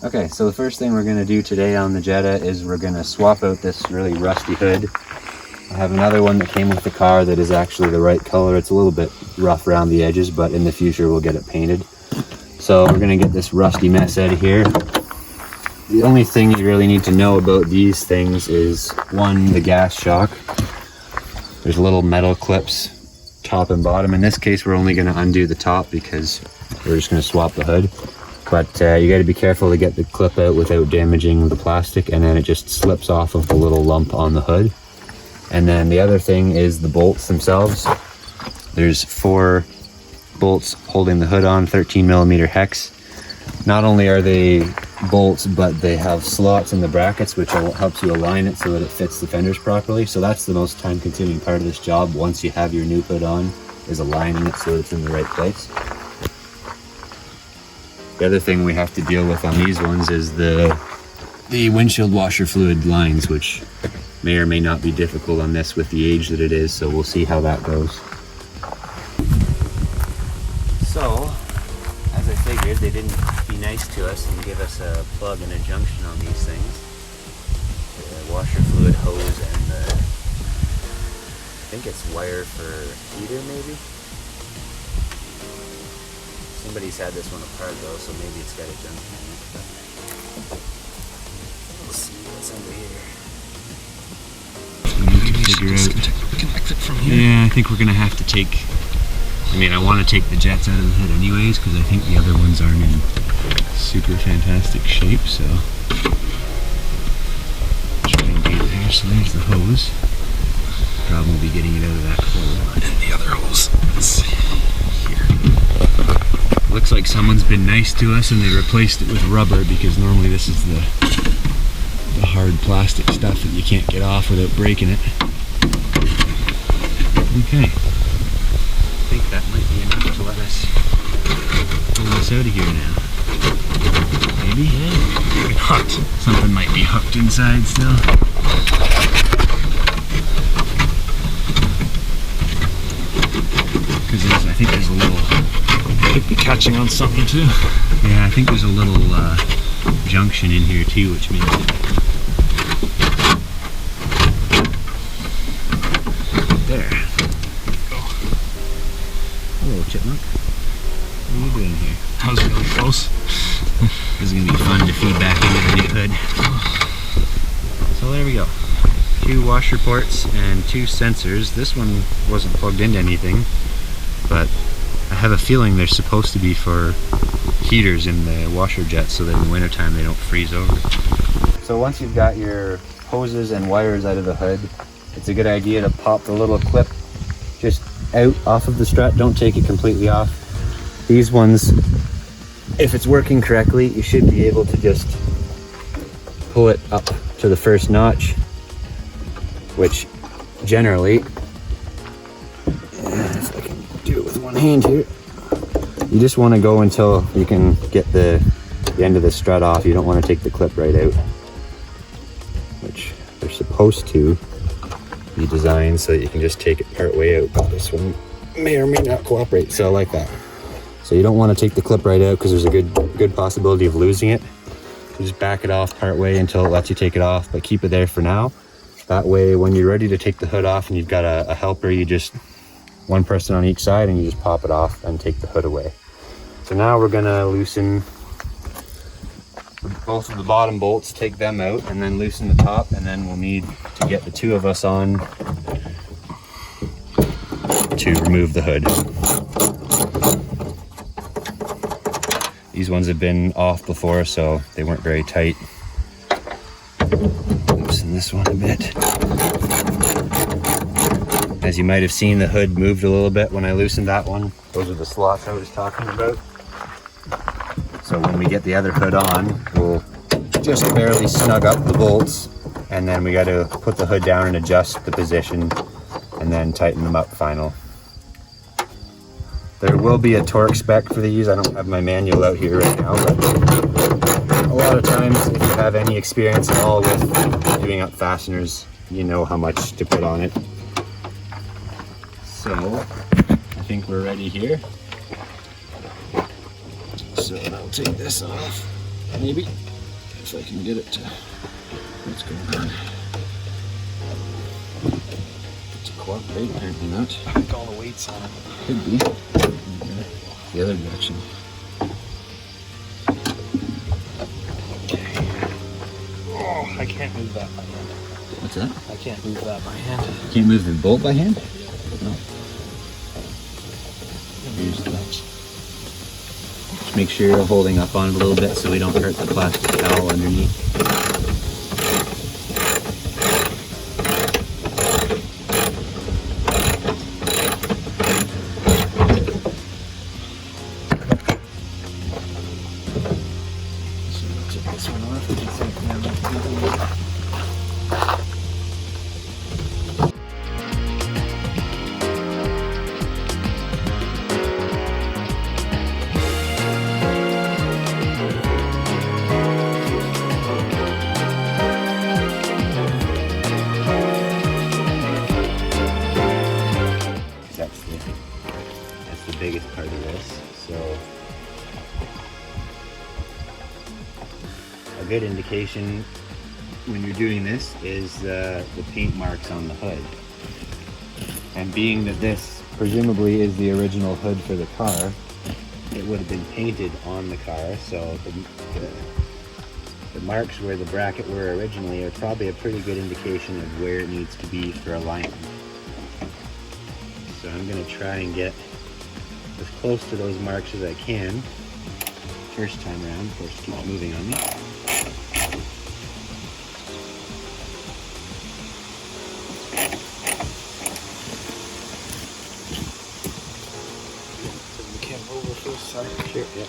Okay, so the first thing we're going to do today on the Jetta is we're going to swap out this really rusty hood. I have another one that came with the car that is actually the right color. It's a little bit rough around the edges, but in the future we'll get it painted. So we're going to get this rusty mess out of here. The only thing you really need to know about these things is, one, the gas shock. There's little metal clips, top and bottom. In this case, we're only going to undo the top because we're just going to swap the hood. But you got to be careful to get the clip out without damaging the plastic, and then it just slips off of the little lump on the hood. And then the other thing is the bolts themselves. There's 4 bolts holding the hood on, 13mm hex. Not only are they bolts, but they have slots in the brackets, which helps you align it so that it fits the fenders properly. So that's the most time-consuming part of this job once you have your new hood on, is aligning it so it's in the right place. The other thing we have to deal with on these ones is the windshield washer fluid lines, which may or may not be difficult on this with the age that it is, so we'll see how that goes. So, as I figured, they didn't be nice to us and give us a plug and a junction on these things. The washer fluid hose and the, I think it's wire for heater maybe? Somebody's had this one apart though, so maybe it's got a junction in it. But we'll see what's under here. We need to figure out. Connect it from here. Yeah, I think we're gonna have to take. I mean, I want to take the jets out of the hood anyways, because I think the other ones aren't in super fantastic shape. So try and do there. So there's the hose. Problem will be getting it out of that hole. And the other hose. Let's see. Looks like someone's been nice to us and they replaced it with rubber, because normally this is the hard plastic stuff that you can't get off without breaking it. Okay. I think that might be enough to let us pull this out of here now. Maybe? Maybe not. Something might be hooked inside still. Because I think there's a little... Could be catching on something too. Yeah, I think there's a little junction in here too, which means there. Go. Hello, chipmunk. What are you doing here? That was really close. This is gonna be fun to feed back into the new hood. So there we go. 2 washer ports and 2 sensors. This one wasn't plugged into anything, but I have a feeling they're supposed to be for heaters in the washer jets so that in the wintertime they don't freeze over. So once you've got your hoses and wires out of the hood, it's a good idea to pop the little clip just out off of the strut. Don't take it completely off. These ones, if it's working correctly, you should be able to just pull it up to the first notch, which generally, if I can do it with one hand here, you just want to go until you can get the end of the strut off. You don't want to take the clip right out, which they're supposed to be designed so that you can just take it part way out, but this one may or may not cooperate, so I like that. So you don't want to take the clip right out because there's a good possibility of losing it. So just back it off part way until it lets you take it off, but keep it there for now. That way when you're ready to take the hood off and you've got a helper, you just, one person on each side, and you just pop it off and take the hood away. So now we're gonna loosen both of the bottom bolts, take them out, and then loosen the top, and then we'll need to get the 2 of us on to remove the hood. These ones have been off before, so they weren't very tight. Loosen this one a bit. As you might have seen, the hood moved a little bit when I loosened that one. Those are the slots I was talking about. So when we get the other hood on, we'll just barely snug up the bolts, and then we got to put the hood down and adjust the position, and then tighten them up final. There will be a torque spec for these. I don't have my manual out here right now, but a lot of times if you have any experience at all with doing up fasteners, you know how much to put on it. So I think we're ready here. So I'll take this off, maybe. if I can get it to, what's going on. To cooperate, apparently not. I think all the weight's on it. Could be. The other direction. Oh, I can't move that by hand. What's that? I can't move that by hand. Can't move the bolt by hand? No. Here's the latch. Just make sure you're holding up on it a little bit so we don't hurt the plastic towel underneath. That's the biggest part of this. So a good indication when you're doing this is the paint marks on the hood. And being that this presumably is the original hood for the car, it would have been painted on the car, so the marks where the bracket were originally are probably a pretty good indication of where it needs to be for alignment. So I'm going to try and get as close to those marks as I can. First time around, of course, keeps moving on me. We can't move it first, sorry. Sure, yeah.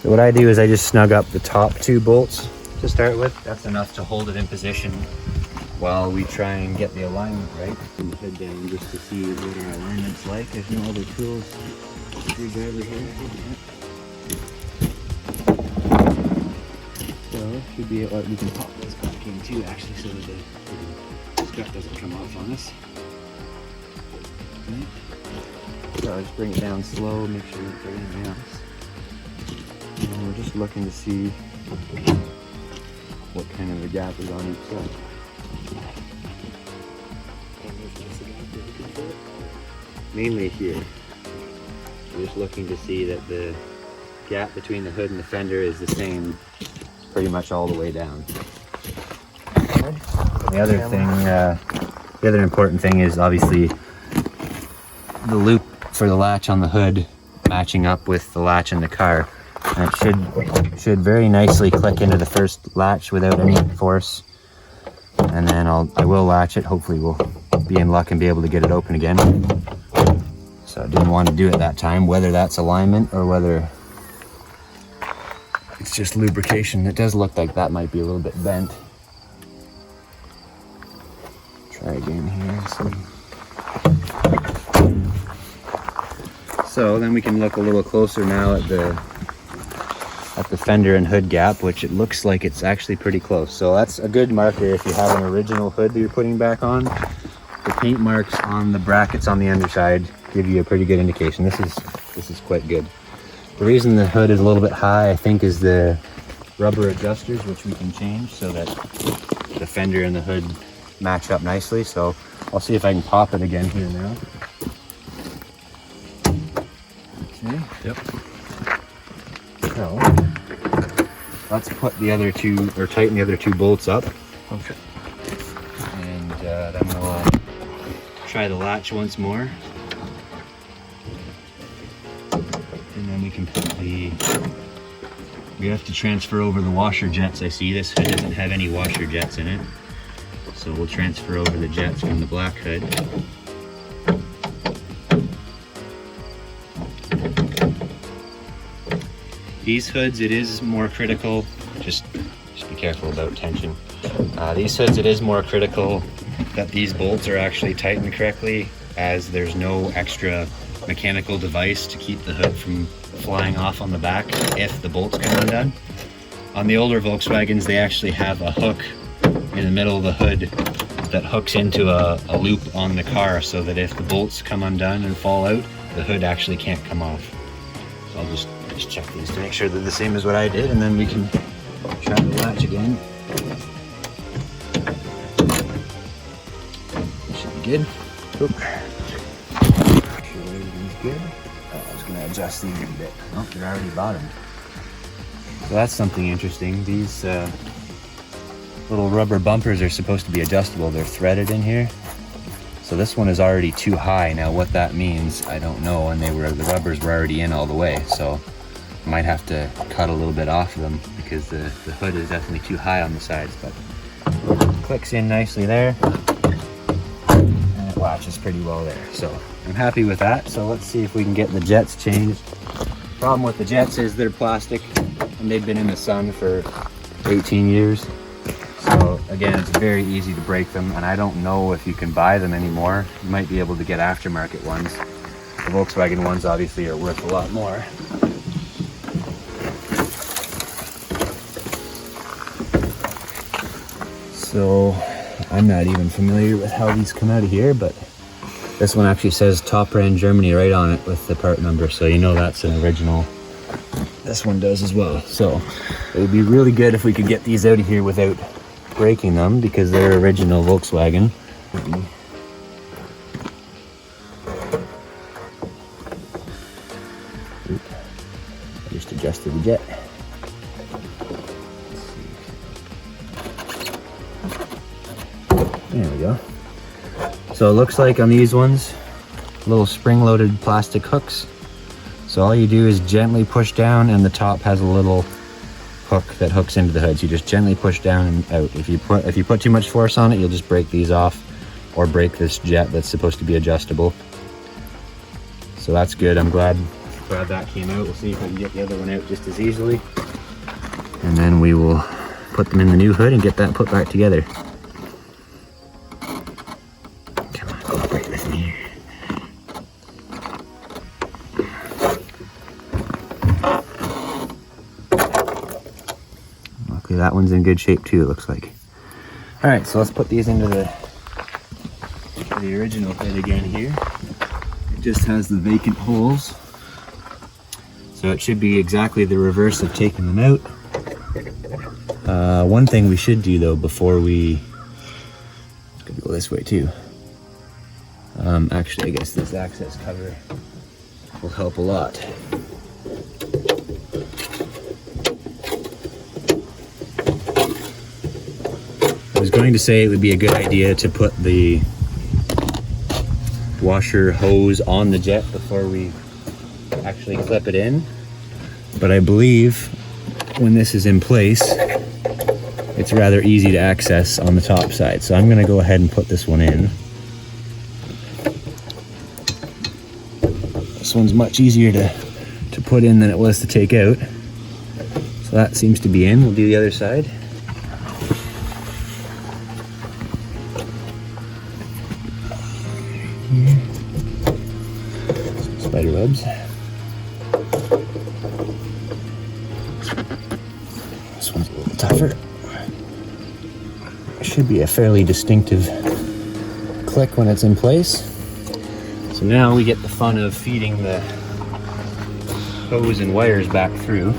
So what I do is I just snug up the top two bolts to start with. That's enough to hold it in position while we try and get the alignment right. Put the hood down just to see what our alignment's like. There's no other tools. Screwdriver here. So should be, we can pop this back in too actually so that the strut doesn't come off on us. Okay. So I'll just bring it down slow, make sure it's everything else. And we're just looking to see what kind of a gap is on each side. Mainly here. We're just looking to see that the gap between the hood and the fender is the same pretty much all the way down. The other thing, the other important thing is obviously the loop for the latch on the hood matching up with the latch in the car. And it should very nicely click into the first latch without any force. And then I will latch it. Hopefully we'll be in luck and be able to get it open again. So I didn't want to do it that time, whether that's alignment or whether it's just lubrication. It does look like that might be a little bit bent. Try again here and see. So then we can look a little closer now at the fender and hood gap, which it looks like it's actually pretty close. So that's a good marker if you have an original hood that you're putting back on. The paint marks on the brackets on the underside give you a pretty good indication. This is quite good. The reason the hood is a little bit high, I think, is the rubber adjusters, which we can change so that the fender and the hood match up nicely. So I'll see if I can pop it again here now. Okay. Yep. So let's put the other two, or tighten the other two bolts up. Okay. And then we'll try the latch once more. And then we can put we have to transfer over the washer jets. I see this hood doesn't have any washer jets in it. So we'll transfer over the jets from the black hood. These hoods, it is more critical, just be careful about tension. These hoods, it is more critical that these bolts are actually tightened correctly, as there's no extra mechanical device to keep the hood from flying off on the back if the bolts come undone. On the older Volkswagens, they actually have a hook in the middle of the hood that hooks into a loop on the car so that if the bolts come undone and fall out, the hood actually can't come off. So I'll just check these to make sure they're the same as what I did, and then we can try the latch again. Should be good. Oop. Make sure everything's good. Oh, I was going to adjust these a bit. Oh, they're already bottomed. So that's something interesting. These little rubber bumpers are supposed to be adjustable. They're threaded in here. So this one is already too high. Now what that means, I don't know. And the rubbers were already in all the way. So I might have to cut a little bit off of them because the hood is definitely too high on the sides. But it clicks in nicely there. And it latches pretty well there. So I'm happy with that. So let's see if we can get the jets changed. Problem with the jets is they're plastic and they've been in the sun for 18 years. So again, it's very easy to break them, and I don't know if you can buy them anymore. You might be able to get aftermarket ones. The Volkswagen ones obviously are worth a lot more. So I'm not even familiar with how these come out of here, but this one actually says Top Brand Germany right on it with the part number, so you know that's an original. This one does as well. So it would be really good if we could get these out of here without breaking them because they're original Volkswagen. Oop. I just adjusted the jet. There we go. So it looks like on these ones, little spring-loaded plastic hooks. So all you do is gently push down, and the top has a little hook that hooks into the hood. So you just gently push down and out. If you put too much force on it, you'll just break these off or break this jet that's supposed to be adjustable. So that's good. I'm glad that came out. We'll see if I can get the other one out just as easily. And then we will put them in the new hood and get that put back together. Come on, cooperate with me. Luckily that one's in good shape too, it looks like. All right, so let's put these into the original hood again here. It just has the vacant holes. So it should be exactly the reverse of taking them out. One thing we should do though before we, it's gonna go this way too. Actually, I guess this access cover will help a lot. I was going to say it would be a good idea to put the washer hose on the jet before we actually clip it in, but I believe when this is in place it's rather easy to access on the top side. So I'm going to go ahead and put this one in. This one's much easier to put in than it was to take out. So that seems to be in. We'll do the other side. Some spider webs. This one's a little tougher. Should be a fairly distinctive click when it's in place. So now we get the fun of feeding the hose and wires back through.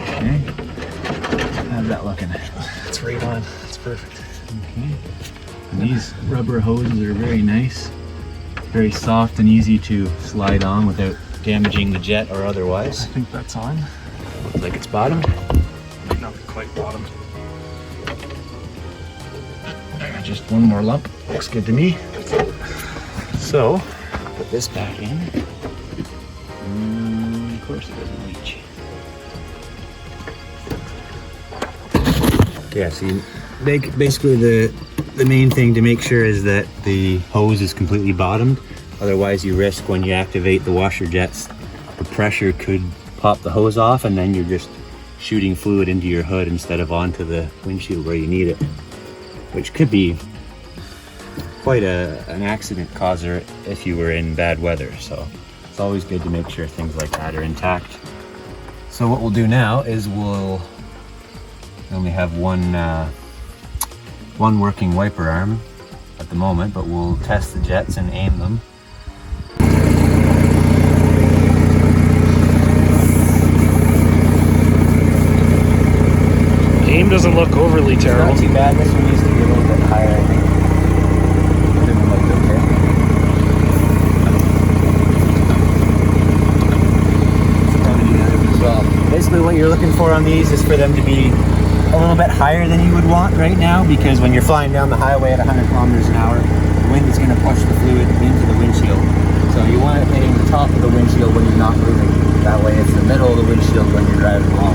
Okay. How's that looking? It's right on. It's perfect. Okay. And these rubber hoses are very nice, very soft and easy to slide on without damaging the jet or otherwise. I think that's on. Looks like it's bottomed. Might not be quite bottomed. Just one more lump. Looks good to me. So, put this back in. Of course it doesn't reach. Yeah, see, basically the main thing to make sure is that the hose is completely bottomed. Otherwise you risk when you activate the washer jets, the pressure could pop the hose off, and then you're just shooting fluid into your hood instead of onto the windshield where you need it, which could be quite an accident causer if you were in bad weather. So it's always good to make sure things like that are intact. So what we'll do now is we only have one working wiper arm at the moment, but we'll test the jets and aim them. Aim doesn't look overly terrible. Not too bad. This one needs to be a little bit higher, I think. Didn't look okay. Probably do the other one as well. Basically what you're looking for on these is for them to be a little bit higher than you would want right now, because when you're flying down the highway at 100 kilometers an hour, the wind is going to push the fluid into the windshield. So you want it hitting the top of the windshield when you're not moving. That way it's the middle of the windshield when you're driving along.